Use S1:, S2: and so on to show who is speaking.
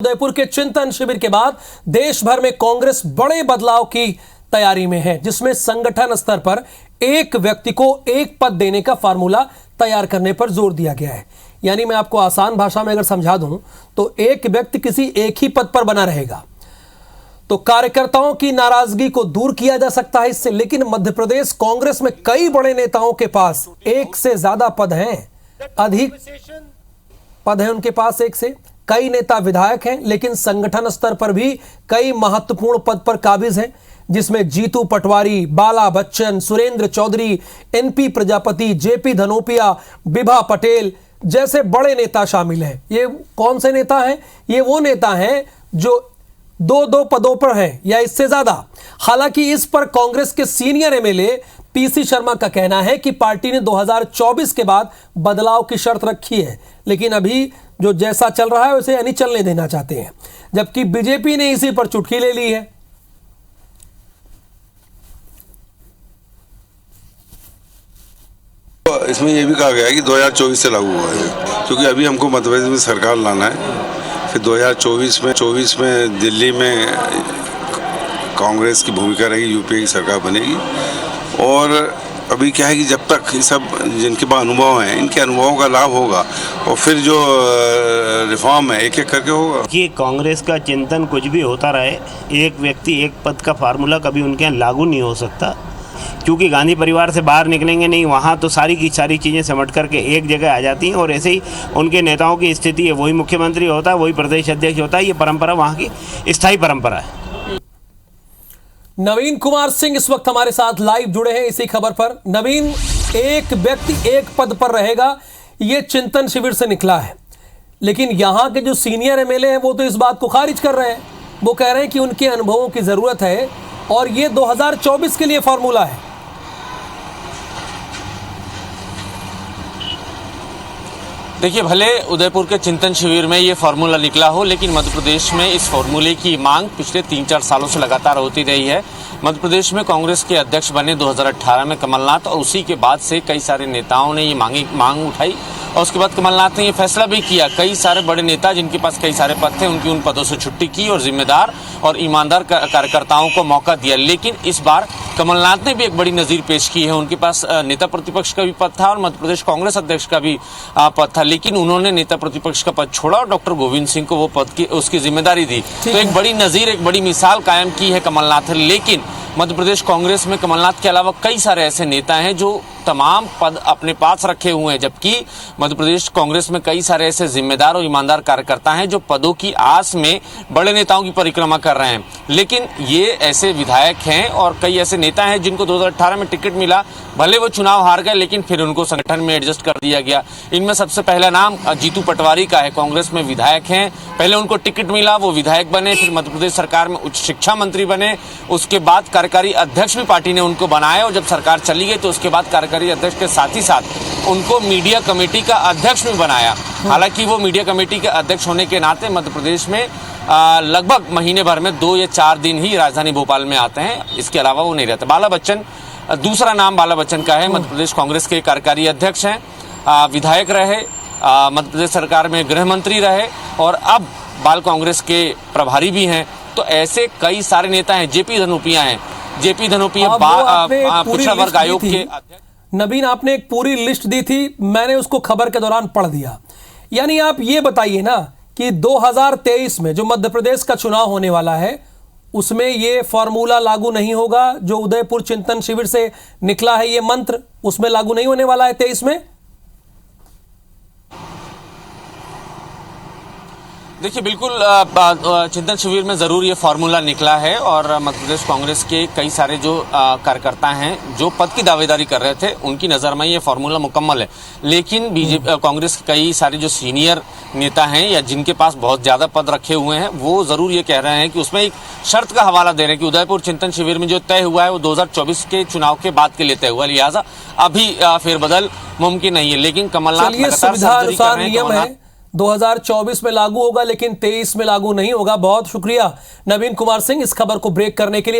S1: उदयपुर के चिंतन शिविर के बाद देश भर में कांग्रेस बड़े बदलाव की तैयारी में है, जिसमें संगठन स्तर पर एक व्यक्ति को एक पद देने का फार्मूला तैयार करने पर जोर दिया गया है। यानी मैं आपको आसान भाषा में अगर समझा दूं तो एक व्यक्ति किसी एक ही पद पर बना रहेगा तो कार्यकर्ताओं की नाराजगी को दूर किया जा सकता है इससे। लेकिन मध्य प्रदेश कांग्रेस में कई बड़े नेताओं के पास एक से ज्यादा पद हैं, अधिक पद हैं उनके पास, एक से कई नेता विधायक हैं, लेकिन संगठन स्तर पर भी कई महत्वपूर्ण पद पर काबिज हैं, जिसमें जीतू पटवारी, बाला बच्चन, सुरेंद्र चौधरी, एनपी प्रजापति, जेपी धनोपिया, बिभा पटेल जैसे बड़े नेता शामिल हैं। ये कौन से नेता हैं? ये वो नेता हैं जो दो पदों पर हैं या इससे ज्यादा। हालांकि इस पर कांग्रेस के सीनियर एमएलए पीसी शर्मा का कहना है कि पार्टी ने 2024 के बाद बदलाव की शर्त रखी है, लेकिन अभी जो जैसा चल रहा है उसे यानी चलने देना चाहते हैं, जबकि बीजेपी ने इसी पर चुटकी ले ली है।
S2: इसमें यह भी कहा गया है कि 2024 से लागू हुआ है, क्योंकि अभी हमको मध्य प्रदेश में सरकार लाना है। फिर 2024 में दिल्ली में कांग्रेस की भूमिका रहेगी, यूपीए की सरकार बनेगी। और अभी क्या है कि जब तक ये सब जिनके पास अनुभव हैं, इनके अनुभवों का लाभ होगा और फिर जो रिफॉर्म है एक एक करके होगा।
S3: कि कांग्रेस का चिंतन कुछ भी होता रहे, एक व्यक्ति एक पद का फार्मूला कभी उनके यहाँ लागू नहीं हो सकता, क्योंकि गांधी परिवार से बाहर निकलेंगे नहीं, वहाँ तो सारी की सारी चीज़ें सिमट करके एक जगह आ जाती हैं। और ऐसे ही उनके नेताओं की स्थिति है, वही मुख्यमंत्री होता है, वही प्रदेश अध्यक्ष होता है। ये परंपरा वहाँ की स्थायी परंपरा है।
S1: नवीन कुमार सिंह इस वक्त हमारे साथ लाइव जुड़े हैं इसी खबर पर। नवीन, एक व्यक्ति एक पद पर रहेगा, ये चिंतन शिविर से निकला है, लेकिन यहां के जो सीनियर एमएलए हैं वो तो इस बात को खारिज कर रहे हैं। वो कह रहे हैं कि उनके अनुभवों की जरूरत है और ये 2024 के लिए फॉर्मूला है।
S4: देखिए, भले उदयपुर के चिंतन शिविर में ये फार्मूला निकला हो, लेकिन मध्य प्रदेश में इस फार्मूले की मांग पिछले 3-4 सालों से लगातार होती रही है। मध्य प्रदेश में कांग्रेस के अध्यक्ष बने 2018 में कमलनाथ, और उसी के बाद से कई सारे नेताओं ने ये मांग उठाई और उसके बाद कमलनाथ ने ये फैसला भी किया। कई सारे बड़े नेता जिनके पास कई सारे पद थे, उनकी उन पदों से छुट्टी की और जिम्मेदार और ईमानदार कार्यकर्ताओं को मौका दिया। लेकिन इस बार कमलनाथ ने भी एक बड़ी नज़ीर पेश की है। उनके पास नेता प्रतिपक्ष का भी पद था और मध्य प्रदेश कांग्रेस अध्यक्ष का भी पद था, लेकिन उन्होंने नेता प्रतिपक्ष का पद छोड़ा और डॉक्टर गोविंद सिंह को वो पद की उसकी जिम्मेदारी दी। तो एक बड़ी नज़ीर, एक बड़ी मिसाल कायम की है कमलनाथ। लेकिन मध्य प्रदेश कांग्रेस में कमलनाथ के अलावा कई सारे ऐसे नेता हैं जो तमाम पद अपने पास रखे हुए हैं, जबकि मध्य प्रदेश कांग्रेस में कई सारे ऐसे जिम्मेदार और ईमानदार कार्यकर्ता हैं जो पदों की आस में बड़े नेताओं की परिक्रमा कर रहे हैं। लेकिन ये ऐसे विधायक हैं और कई ऐसे नेता हैं जिनको 2018 में टिकट मिला, भले वो चुनाव हार गए, लेकिन फिर उनको संगठन में एडजस्ट कर दिया गया। इनमें सबसे पहला नाम जीतू पटवारी का है। कांग्रेस में विधायक हैं, पहले उनको टिकट मिला, वो विधायक बने, फिर मध्य प्रदेश सरकार में उच्च शिक्षा मंत्री बने, उसके बाद कार्यकारी अध्यक्ष भी पार्टी ने उनको बनाया और जब सरकार चली गई तो उसके बाद कार्यकारी अध्यक्ष के साथ ही साथ उनको मीडिया कमेटी का अध्यक्ष भी बनाया। हालांकि वो मीडिया कमेटी के अध्यक्ष होने के नाते मध्य प्रदेश में लगभग महीने भर में 2 या 4 दिन ही राजधानी भोपाल में आते हैं, इसके अलावा वो नहीं रहते। बाला बच्चन, दूसरा नाम बाला बच्चन का है। मध्य प्रदेश कांग्रेस के कार्यकारी अध्यक्ष हैं, विधायक रहे, मध्य प्रदेश सरकार में गृह मंत्री रहे और अब बाल कांग्रेस के प्रभारी भी हैं। तो ऐसे कई सारे नेता हैं। जेपी धनोपिया हैं, जेपी धनोपिया पिछड़ा वर्ग आयोग के अध्यक्ष।
S1: नवीन, आपने एक पूरी लिस्ट दी थी, मैंने उसको खबर के दौरान पढ़ दिया। यानी आप ये बताइए ना कि 2023 में जो मध्य प्रदेश का चुनाव होने वाला है उसमें ये फॉर्मूला लागू नहीं होगा, जो उदयपुर चिंतन शिविर से निकला है ये मंत्र, उसमें लागू नहीं होने वाला है 23 में।
S4: देखिए, बिल्कुल चिंतन शिविर में ज़रूर ये फार्मूला निकला है और मध्य प्रदेश कांग्रेस के कई सारे जो कार्यकर्ता हैं जो पद की दावेदारी कर रहे थे, उनकी नज़र में ये फार्मूला मुकम्मल है। लेकिन कांग्रेस के कई सारे जो सीनियर नेता हैं या जिनके पास बहुत ज़्यादा पद रखे हुए हैं, वो ज़रूर ये कह रहे हैं कि उसमें एक शर्त का हवाला दे रहे हैं कि उदयपुर चिंतन शिविर में जो तय हुआ है वो 2024 के चुनाव के बाद के लिए तय हुआ, लिहाजा अभी फेरबदल मुमकिन नहीं है। लेकिन कमलनाथ लगातार सर्जरी कर रहे हैं।
S1: 2024 में लागू होगा लेकिन 23 में लागू नहीं होगा। बहुत शुक्रिया नवीन कुमार सिंह इस खबर को ब्रेक करने के लिए।